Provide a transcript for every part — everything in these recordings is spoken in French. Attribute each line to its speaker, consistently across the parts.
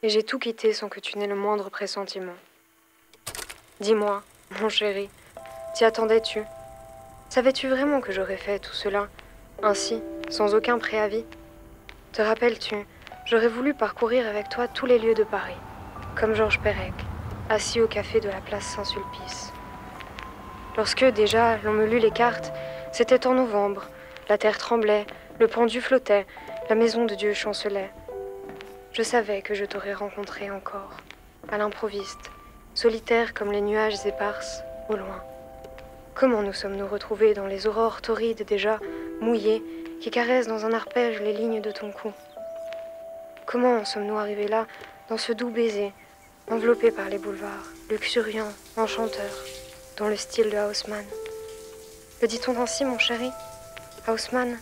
Speaker 1: Et j'ai tout quitté sans que tu n'aies le moindre pressentiment. Dis-moi, mon chéri, t'y attendais-tu? Savais-tu vraiment que j'aurais fait tout cela, ainsi, sans aucun préavis? Te rappelles-tu, j'aurais voulu parcourir avec toi tous les lieux de Paris, comme Georges Perec, assis au café de la place Saint-Sulpice. Lorsque, déjà, l'on me lut les cartes, c'était en novembre, la terre tremblait, le pendu flottait, la maison de Dieu chancelait. Je savais que je t'aurais rencontré encore, à l'improviste, solitaire comme les nuages éparses, au loin. Comment nous sommes-nous retrouvés dans les aurores torrides déjà, mouillées, qui caressent dans un arpège les lignes de ton cou? Comment en sommes-nous arrivés là, dans ce doux baiser, enveloppé par les boulevards, luxuriant, enchanteur, dans le style de Haussmann? Le dit-on ainsi, mon chéri? Haussmann?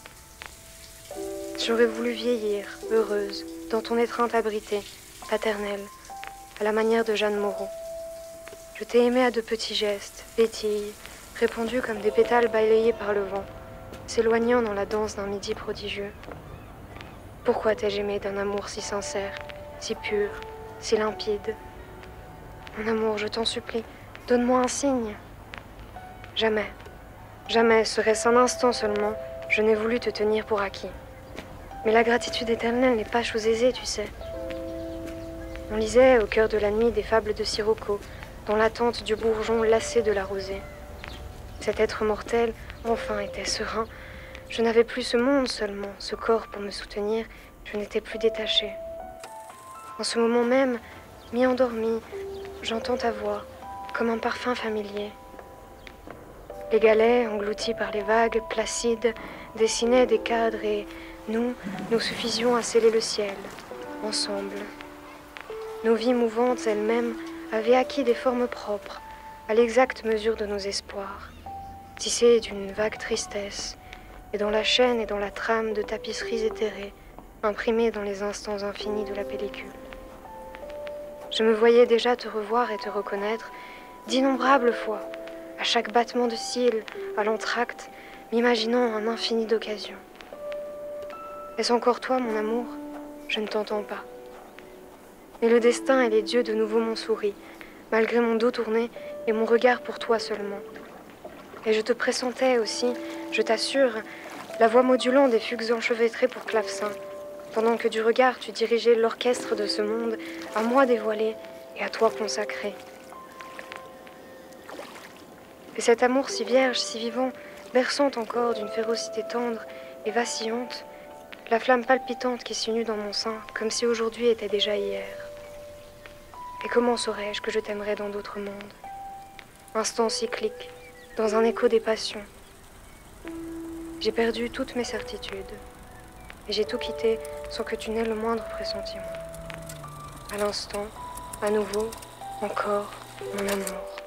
Speaker 1: J'aurais voulu vieillir, heureuse, dans ton étreinte abritée, paternelle, à la manière de Jeanne Moreau. Je t'ai aimé à de petits gestes, pétilles, répandus comme des pétales balayés par le vent, s'éloignant dans la danse d'un midi prodigieux. Pourquoi t'ai-je aimé d'un amour si sincère, si pur, si limpide? Mon amour, je t'en supplie, donne-moi un signe. Jamais, jamais, serait-ce un instant seulement, je n'ai voulu te tenir pour acquis. Mais la gratitude éternelle n'est pas chose aisée, tu sais. On lisait au cœur de la nuit des fables de Sirocco, dans l'attente du bourgeon lassé de la rosée. Cet être mortel, enfin, était serein. Je n'avais plus ce monde seulement, ce corps pour me soutenir, je n'étais plus détachée. En ce moment même, mi-endormie, j'entends ta voix, comme un parfum familier. Les galets, engloutis par les vagues, placides, dessinaient des cadres et nous suffisions à sceller le ciel, ensemble. Nos vies mouvantes elles-mêmes avaient acquis des formes propres, à l'exacte mesure de nos espoirs, tissées d'une vague tristesse, et dans la chaîne et dans la trame de tapisseries éthérées, imprimées dans les instants infinis de la pellicule. Je me voyais déjà te revoir et te reconnaître d'innombrables fois, à chaque battement de cils, à l'entracte, m'imaginant un infini d'occasions. Est-ce encore toi, mon amour? Je ne t'entends pas. Mais le destin et les dieux de nouveau m'ont souri, malgré mon dos tourné et mon regard pour toi seulement. Et je te pressentais aussi, je t'assure, la voix modulant des fugues enchevêtrées pour clavecin, pendant que du regard tu dirigeais l'orchestre de ce monde, à moi dévoilé et à toi consacré. Et cet amour si vierge, si vivant, berçant encore d'une férocité tendre et vacillante, la flamme palpitante qui s'unit dans mon sein, comme si aujourd'hui était déjà hier. Et comment saurais-je que je t'aimerais dans d'autres mondes? Instant cyclique, dans un écho des passions. J'ai perdu toutes mes certitudes, et j'ai tout quitté sans que tu n'aies le moindre pressentiment. À l'instant, à nouveau, encore, mon amour.